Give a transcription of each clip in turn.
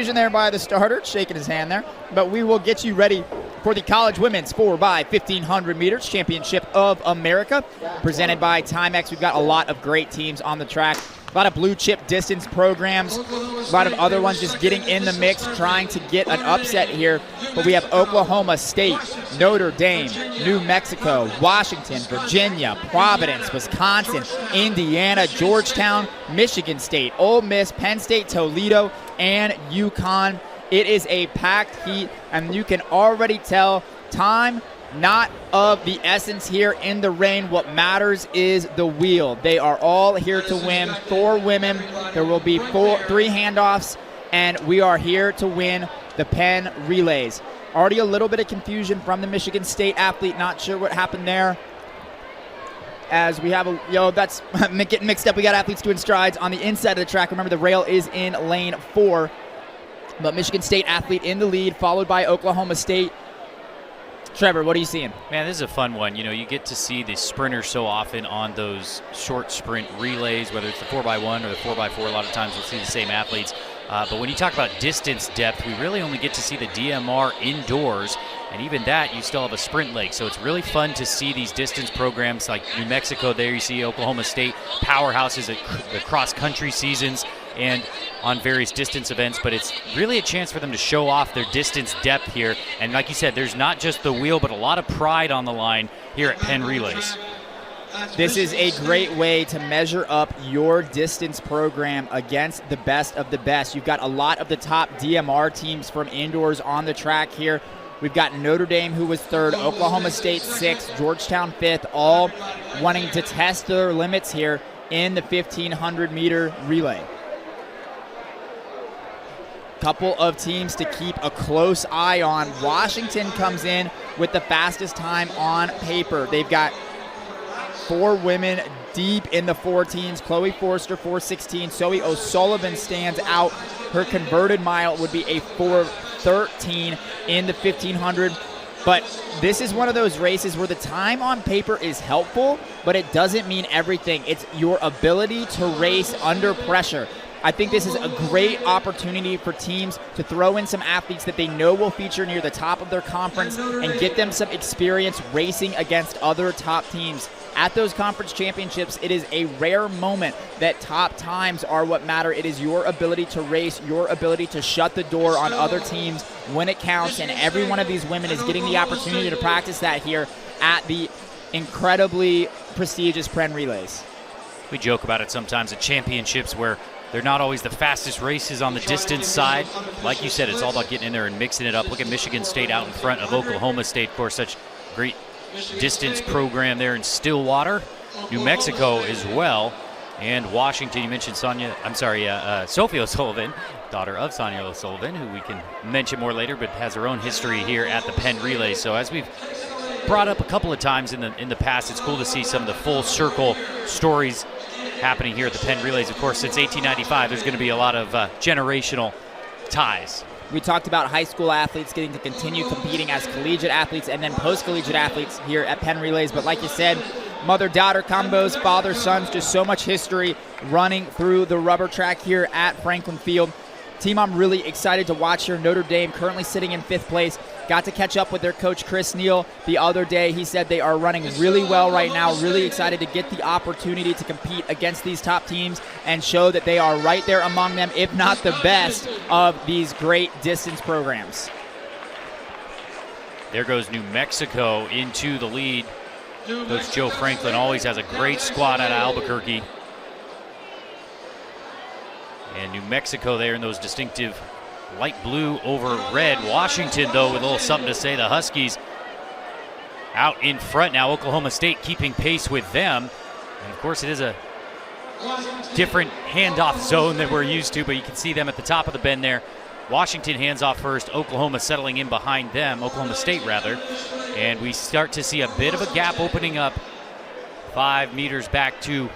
confusion there by the starter, shaking his hand there. But we will get you ready for the College Women's 4x1500 meters Championship of America, presented by Timex. We've got a lot of great teams on the track. A lot of blue chip distance programs, a lot of other ones just getting in the mix, trying to get an upset here. But we have Oklahoma State, Notre Dame, New Mexico, Washington, Virginia, Providence, Wisconsin, Indiana, Georgetown, Michigan State, Ole Miss, Penn State, Toledo, and UConn. It is a packed heat, and you can already tell time not of the essence here in the rain. What matters is the wheel. They are all here to win. 4 women. There will be 3 handoffs, and we are here to win the Penn Relays. Already a little bit of confusion from the Michigan State athlete. Not sure what happened there. As we have that's getting mixed up. We got athletes doing strides on the inside of the track. Remember, the rail is in lane 4. But Michigan State athlete in the lead, followed by Oklahoma State. Trevor, what are you seeing? Man, this is a fun one. You know, you get to see the sprinters so often on those short sprint relays, whether it's the 4x1 or the 4x4. A lot of times we'll see the same athletes. But when you talk about distance depth, we really only get to see the DMR indoors. And even that, you still have a sprint leg. So it's really fun to see these distance programs like New Mexico. There you see Oklahoma State powerhouses at the cross-country seasons and on various distance events. But it's really a chance for them to show off their distance depth here. And like you said, there's not just the wheel, but a lot of pride on the line here at Penn Relays. This is a great way to measure up your distance program against the best of the best. You've got a lot of the top DMR teams from indoors on the track here. We've got Notre Dame, who was 3rd, Oklahoma State 6th, Georgetown 5th, all wanting to test their limits here in the 1,500-meter relay. Couple of teams to keep a close eye on. Washington comes in with the fastest time on paper. They've got 4 women deep in the 14s. Chloe Forster, 4:16. Zoe O'Sullivan stands out. Her converted mile would be a 4:13 in the 1,500. But this is one of those races where the time on paper is helpful, but it doesn't mean everything. It's your ability to race under pressure. I think this is a great opportunity for teams to throw in some athletes that they know will feature near the top of their conference and get them some experience racing against other top teams. At those conference championships, it is a rare moment that top times are what matter. It is your ability to race, your ability to shut the door on other teams when it counts, and every one of these women is getting the opportunity to practice that here at the incredibly prestigious Penn Relays. We joke about it sometimes at championships where they're not always the fastest races on the distance side. Like you said, it's all about getting in there and mixing it up. Look at Michigan State out in front of Oklahoma State. Of course, such great distance program there in Stillwater. New Mexico as well. And Washington, you mentioned Sophie O'Sullivan, daughter of Sonia O'Sullivan, who we can mention more later, but has her own history here at the Penn Relay. So as we've brought up a couple of times in the past, it's cool to see some of the full circle stories happening here at the Penn Relays. Of course, since 1895, there's going to be a lot of generational ties. We talked about high school athletes getting to continue competing as collegiate athletes and then post-collegiate athletes here at Penn Relays. But like you said, mother-daughter combos, father-sons, just so much history running through the rubber track here at Franklin Field. Team I'm really excited to watch here. Notre Dame currently sitting in 5th place. Got to catch up with their coach, Chris Neal, the other day. He said they are running really well right now. Really excited to get the opportunity to compete against these top teams and show that they are right there among them, if not the best of these great distance programs. There goes New Mexico into the lead. Coach Joe Franklin always has a great squad out of Albuquerque. And New Mexico there in those distinctive light blue over red. Washington, though, with a little something to say. The Huskies out in front now. Oklahoma State keeping pace with them. And, of course, it is a different handoff zone than we're used to, but you can see them at the top of the bend there. Washington hands off first. Oklahoma settling in behind them. Oklahoma State, rather. And we start to see a bit of a gap opening up 5 meters back to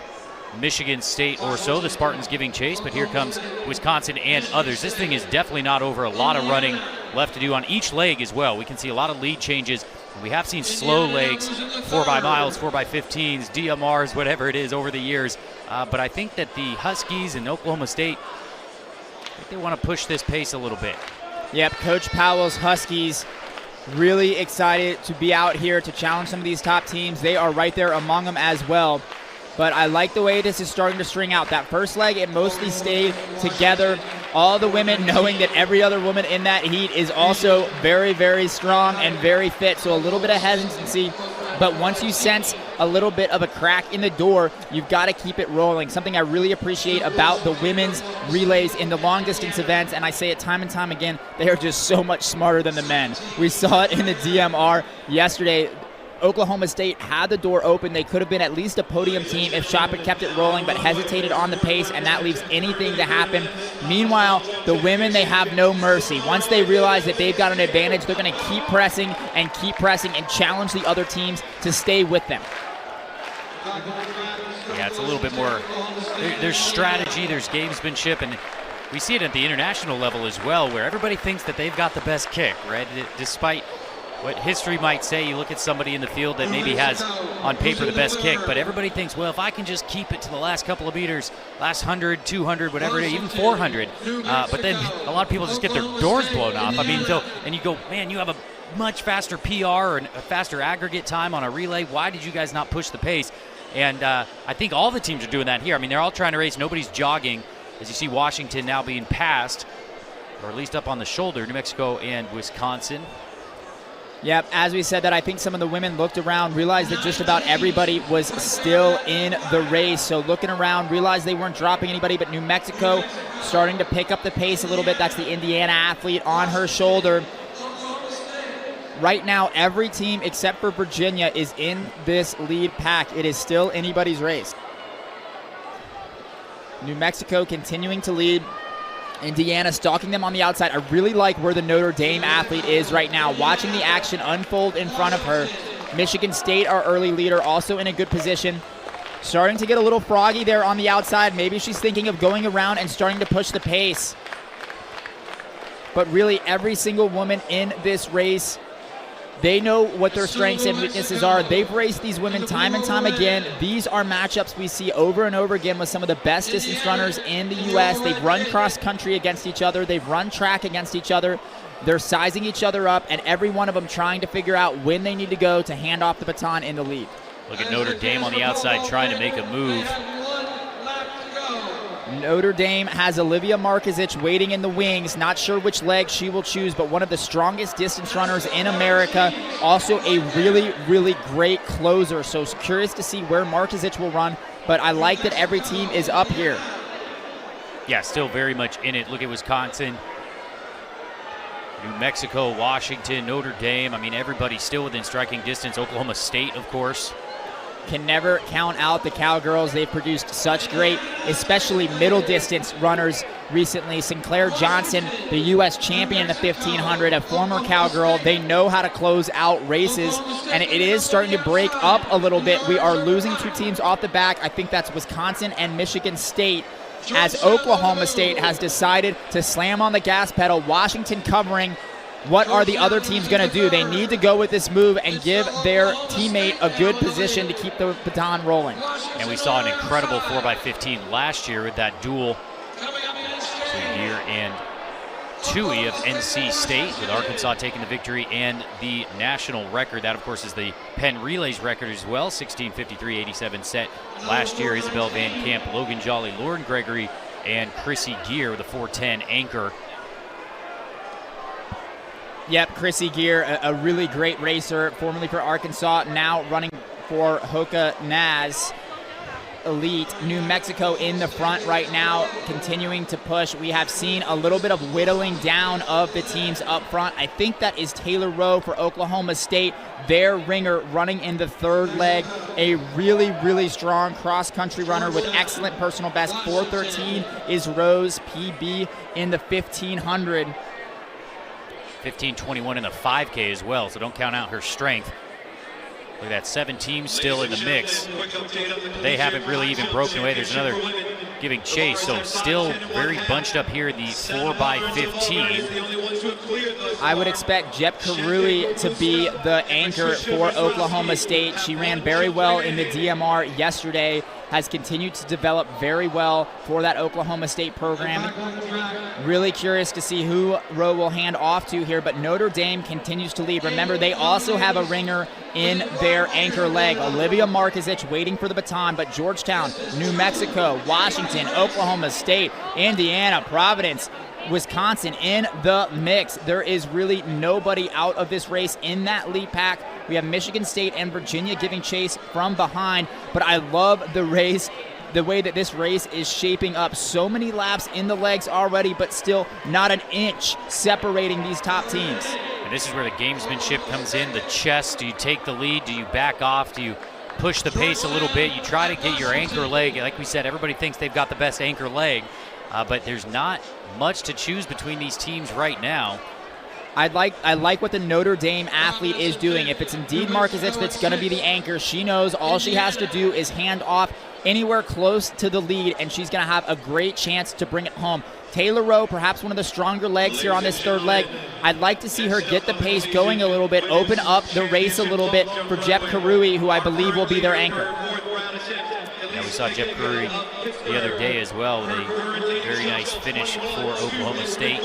Michigan State or so. The Spartans giving chase, but here comes Wisconsin and others. This thing is definitely not over. A lot of running left to do on each leg as well. We can see a lot of lead changes. We have seen slow legs, 4x miles, 4x15s, DMRs, whatever it is over the years. But I think that the Huskies and Oklahoma State They want to push this pace a little bit. Yep, Coach Powell's Huskies really excited to be out here to challenge some of these top teams. They are right there among them as well. But I like the way this is starting to string out. That first leg, it mostly stayed together. All the women knowing that every other woman in that heat is also very, very strong and very fit. So a little bit of hesitancy. But once you sense a little bit of a crack in the door, you've got to keep it rolling. Something I really appreciate about the women's relays in the long-distance events, and I say it time and time again, they are just so much smarter than the men. We saw it in the DMR yesterday. Oklahoma State had the door open. They could have been at least a podium team if Shop had kept it rolling, but hesitated on the pace, and that leaves anything to happen. Meanwhile, the women, they have no mercy. Once they realize that they've got an advantage, they're going to keep pressing and challenge the other teams to stay with them. Yeah, it's a little bit more, there's strategy, there's gamesmanship, and we see it at the international level as well, where everybody thinks that they've got the best kick, right? Despite what history might say, you look at somebody in the field that maybe has on paper the best kick, but everybody thinks, well, if I can just keep it to the last couple of meters, last 100, 200, whatever it is, even 400, but then a lot of people just get their doors blown off. I mean, and you go, man, you have a much faster PR or a faster aggregate time on a relay. Why did you guys not push the pace? And I think all the teams are doing that here. I mean, they're all trying to race. Nobody's jogging. As you see Washington now being passed, or at least up on the shoulder, New Mexico and Wisconsin. Yep, as we said that, I think some of the women looked around, realized that just about everybody was still in the race. So looking around, realized they weren't dropping anybody, but New Mexico starting to pick up the pace a little bit. That's the Indiana athlete on her shoulder. Right now, every team except for Virginia is in this lead pack. It is still anybody's race. New Mexico continuing to lead. Indiana stalking them on the outside. I really like where the Notre Dame athlete is right now, watching the action unfold in front of her. Michigan State, our early leader, also in a good position. Starting to get a little froggy there on the outside. Maybe she's thinking of going around and starting to push the pace. But really, every single woman in this race, they know what their strengths and weaknesses are. They've raced these women time and time again. These are matchups we see over and over again with some of the best distance runners in the U.S. They've run cross country against each other. They've run track against each other. They're sizing each other up, and every one of them trying to figure out when they need to go to hand off the baton in the lead. Look at Notre Dame on the outside trying to make a move. Notre Dame has Olivia Markovic waiting in the wings. Not sure which leg she will choose, but one of the strongest distance runners in America. Also a really, really great closer. So curious to see where Markovic will run, but I like that every team is up here. Yeah, still very much in it. Look at Wisconsin, New Mexico, Washington, Notre Dame. I mean, everybody's still within striking distance. Oklahoma State, of course. Can never count out the Cowgirls. They've produced such great, especially middle distance runners recently. Sinclair Johnson, the U.S. champion in the 1500, a former Cowgirl. They know how to close out races, and it is starting to break up a little bit. We are losing two teams off the back. I think that's Wisconsin and Michigan State, as Oklahoma State has decided to slam on the gas pedal. Washington covering. What are the other teams going to do? They need to go with this move and give their teammate a good position to keep the baton rolling. And we saw an incredible 4x15 last year with that duel between Gear and Tui of NC State, with Arkansas taking the victory and the national record. That, of course, is the Penn Relays record as well, 16:53.87 set last year. Isabel Van Camp, Logan Jolly, Lauren Gregory, and Chrissy Gear with a 4:10 anchor. Yep, Chrissy Gear, a really great racer, formerly for Arkansas, now running for Hoka Naz Elite. New Mexico in the front right now, continuing to push. We have seen a little bit of whittling down of the teams up front. I think that is Taylor Rowe for Oklahoma State, their ringer, running in the third leg. A really, really strong cross-country runner with excellent personal best. 4:13 is Rowe's PB in the 1500. 15:21 in the 5K as well, so don't count out her strength. Look at that, 7 teams still in the mix. They haven't really even broken away. There's another giving chase, so still very bunched up here in the 4x15. I would expect Jep Karui to be the anchor for Oklahoma State. She ran very well in the DMR yesterday. has continued to develop very well for that Oklahoma State program. Really curious to see who Rowe will hand off to here, but Notre Dame continues to lead. Remember, they also have a ringer in their anchor leg. Olivia Markovic waiting for the baton, but Georgetown, New Mexico, Washington, Oklahoma State, Indiana, Providence, Wisconsin in the mix. There is really nobody out of this race in that lead pack. We have Michigan State and Virginia giving chase from behind, but I love the race, the way that this race is shaping up. So many laps in the legs already, but still not an inch separating these top teams. And this is where the gamesmanship comes in, the chess. Do you take the lead? Do you back off? Do you push the pace a little bit? You try to get your anchor leg. Like we said, everybody thinks they've got the best anchor leg, but there's not much to choose between these teams right now. I like what the Notre Dame athlete is doing. If it's indeed Markovic that's going to be the anchor, she knows all she has to do is hand off anywhere close to the lead, and she's going to have a great chance to bring it home. Taylor Rowe, perhaps one of the stronger legs here on this third leg. I'd like to see her get the pace going a little bit, open up the race a little bit for Jep Karui, who I believe will be their anchor. Yeah, we saw Jep Karui the other day as well with a very nice finish for Oklahoma State.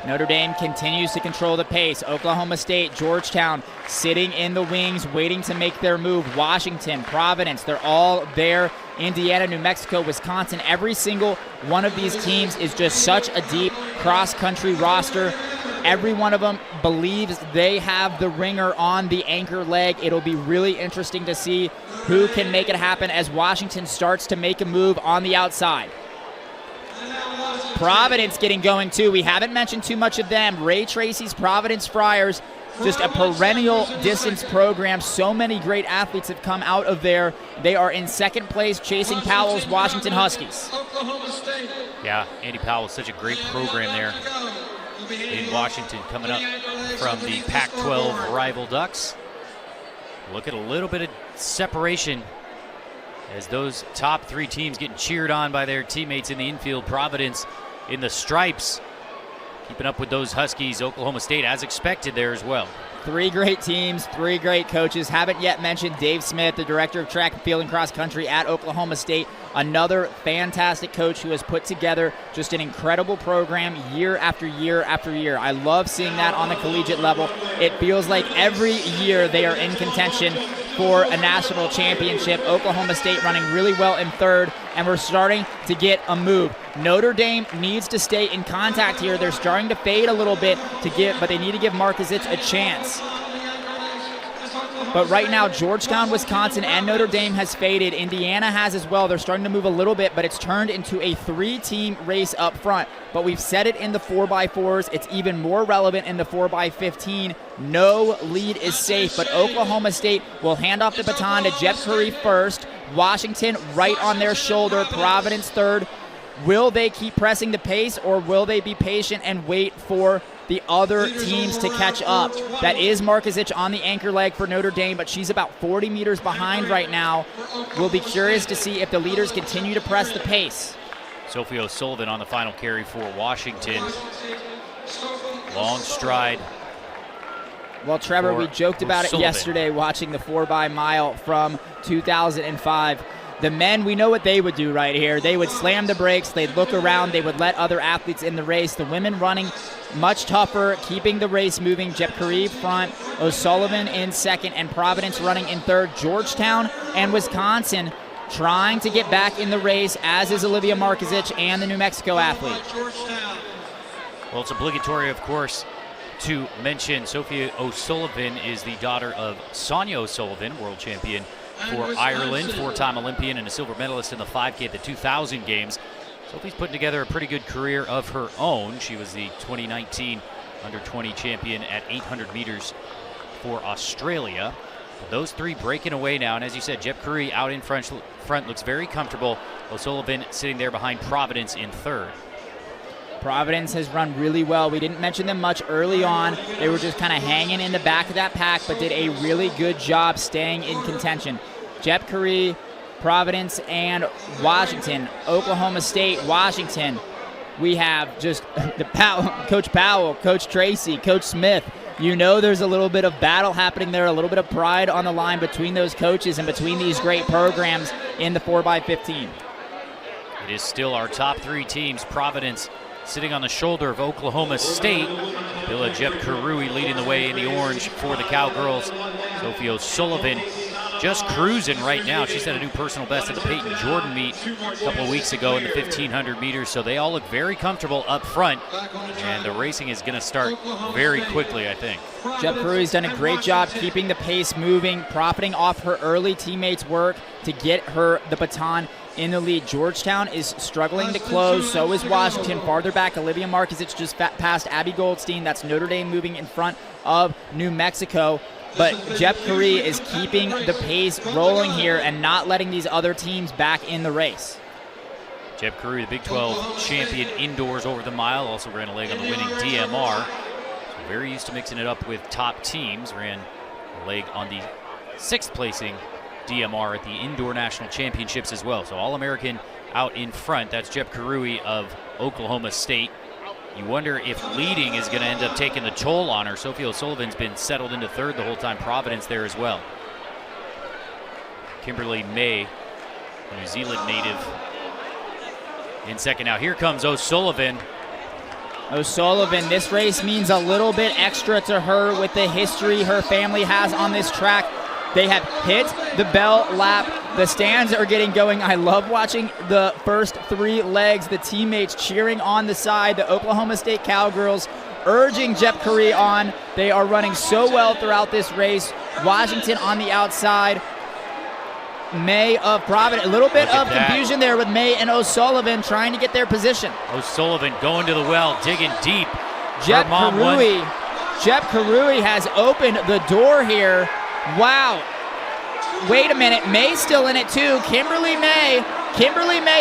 Notre Dame continues to control the pace. Oklahoma State, Georgetown sitting in the wings, waiting to make their move. Washington, Providence, they're all there. Indiana, New Mexico, Wisconsin. Every single one of these teams is just such a deep cross-country roster. Every one of them believes they have the ringer on the anchor leg. It'll be really interesting to see who can make it happen as Washington starts to make a move on the outside. Providence getting going too. We haven't mentioned too much of them. Ray Tracy's Providence Friars, just a perennial distance program. So many great athletes have come out of there. They are in second place chasing Powell's Washington Huskies. Yeah, Andy Powell, such a great program there in Washington, coming up from the Pac-12 rival Ducks. Look at a little bit of separation as those top three teams getting cheered on by their teammates in the infield. Providence in the stripes, keeping up with those Huskies. Oklahoma State, as expected, there as well. Three great teams, three great coaches. Haven't yet mentioned Dave Smith, the director of track and field and cross country at Oklahoma State. Another fantastic coach who has put together just an incredible program year after year after year. I love seeing that on the collegiate level. It feels like every year they are in contention for a national championship. Oklahoma State running really well in third, and we're starting to get a move. Notre Dame needs to stay in contact here. They're starting to fade a little bit but they need to give Markovic a chance. But right now, Georgetown, Wisconsin, and Notre Dame has faded. Indiana has as well. They're starting to move a little bit, but it's turned into a three-team race up front. But we've said it in the 4x4s. It's even more relevant in the 4x15. No lead is safe, but Oklahoma State will hand off the baton to Jep Curry first. Washington right on their shoulder. Providence third. Will they keep pressing the pace, or will they be patient and wait for the other teams to catch up? That is Markovic on the anchor leg for Notre Dame, but she's about 40 meters behind right now. We'll be curious to see if the leaders continue to press the pace. Sophie O'Sullivan on the final carry for Washington. Long stride. Well, Trevor, we joked about it yesterday watching the 4x mile from 2005. The men, we know what they would do right here. They would slam the brakes. They'd look around. They would let other athletes in the race. The women running much tougher, keeping the race moving. Jep Curry front, O'Sullivan in second, and Providence running in third. Georgetown and Wisconsin trying to get back in the race, as is Olivia Markovic and the New Mexico athlete. Well, it's obligatory, of course, to mention Sophie O'Sullivan is the daughter of Sonia O'Sullivan, world champion for Ireland, four-time Olympian and a silver medalist in the 5K at the 2000 Games. Sophie's putting together a pretty good career of her own. She was the 2019 under-20 champion at 800 meters for Australia. But those three breaking away now, and as you said, Jep Curry out in front looks very comfortable. O'Sullivan sitting there behind Providence in third. Providence has run really well. We didn't mention them much early on. They were just kind of hanging in the back of that pack, but did a really good job staying in contention. Jep Curry, Providence, and Washington. Oklahoma State, Washington. We have just Coach Powell, Coach Tracy, Coach Smith. You know there's a little bit of battle happening there, a little bit of pride on the line between those coaches and between these great programs in the 4x15. It is still our top 3 teams. Providence sitting on the shoulder of Oklahoma State. Billa Jep Karui leading the way in the orange for the Cowgirls. Sophie O'Sullivan just cruising right now. She set a new personal best at the Peyton Jordan meet a couple of weeks ago in the 1500 meters. So they all look very comfortable up front. And the racing is going to start very quickly, I think. Jep Karui's done a great job keeping the pace moving, profiting off her early teammates' work to get her the baton in the lead. Georgetown is struggling to close. So is Washington. Farther back, Olivia Markovic just passed Abby Goldstein. That's Notre Dame moving in front of New Mexico. But Jep Karui is keeping the pace rolling here and not letting these other teams back in the race. Jep Karui, the Big 12 champion indoors over the mile, also ran a leg on the winning DMR. So very used to mixing it up with top teams. Ran a leg on the 6th placing DMR at the Indoor National Championships as well. So All-American out in front. That's Jep Karui of Oklahoma State. You wonder if leading is going to end up taking the toll on her. Sophie O'Sullivan's been settled into 3rd the whole time. Providence there as well. Kimberly May, New Zealand native, in 2nd. Now here comes O'Sullivan. O'Sullivan, this race means a little bit extra to her with the history her family has on this track. They have hit the bell lap. The stands are getting going. I love watching the first 3 legs, the teammates cheering on the side, the Oklahoma State Cowgirls urging Jep Karui on. They are running so well throughout this race. Washington on the outside. May of Providence. A little bit of confusion there with May and O'Sullivan trying to get their position. O'Sullivan going to the well, digging deep. Jep Karui has opened the door here. Wow. Wait a minute. May's still in it too. Kimberly May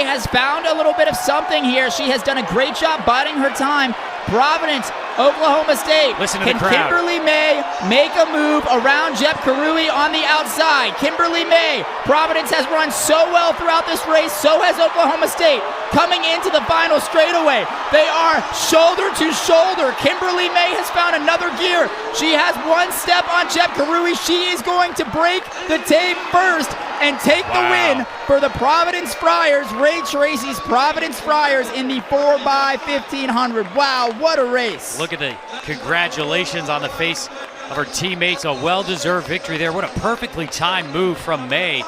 has found a little bit of something here. She has done a great job biding her time. Providence, Oklahoma State. Listen to the crowd. Kimberly May make a move around Jep Karui on the outside? Kimberly May. Providence has run so well throughout this race. So has Oklahoma State. Coming into the final straightaway, they are shoulder to shoulder. Kimberly May has found another gear. She has one step on Jep Karui. She is going to break the tape first and take the win for the Providence Friars. Ray Tracy's Providence Friars in the 4x1500. Wow, what a race. Look at the congratulations on the face of her teammates. A well-deserved victory there. What a perfectly timed move from May.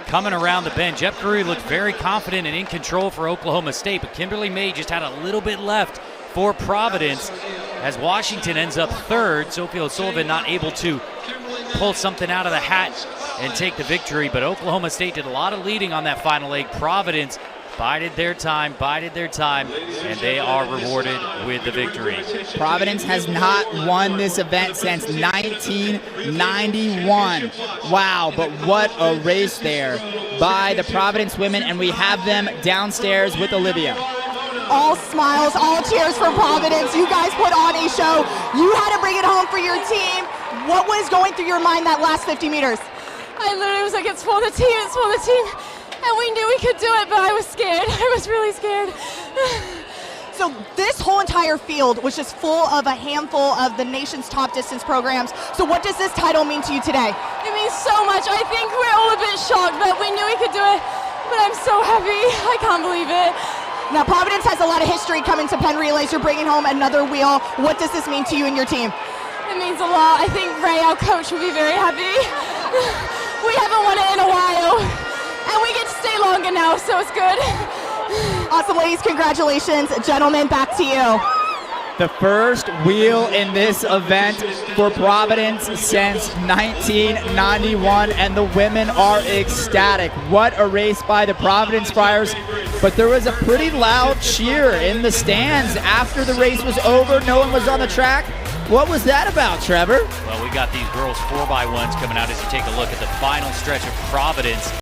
Coming around the bend, Jep Karui looked very confident and in control for Oklahoma State, but Kimberly May just had a little bit left for Providence as Washington ends up 3rd. Sophie O'Sullivan not able to pull something out of the hat and take the victory, but Oklahoma State did a lot of leading on that final leg. Providence bided their time, and they are rewarded with the victory. Providence has not won this event since 1991. Wow, but what a race there by the Providence women, and we have them downstairs with Olivia. All smiles, all cheers for Providence. You guys put on a show. You had to bring it home for your team. What was going through your mind that last 50 meters? I literally was like, it's for the team, it's for the team. And we knew we could do it, but I was scared. I was really scared. So this whole entire field was just full of a handful of the nation's top distance programs. So what does this title mean to you today? It means so much. I think we're all a bit shocked, but we knew we could do it. But I'm so happy. I can't believe it. Now Providence has a lot of history coming to Penn Relays. You're bringing home another wheel. What does this mean to you and your team? It means a lot. I think Ray, our coach, will be very happy. We haven't won it in a while. And we get to stay longer now, so it's good. Awesome, ladies. Congratulations. Gentlemen, back to you. The first wheel in this event for Providence since 1991, and the women are ecstatic. What a race by the Providence Friars. But there was a pretty loud cheer in the stands after the race was over. No one was on the track. What was that about, Trevor? Well, we got these girls 4x1s coming out as you take a look at the final stretch of Providence.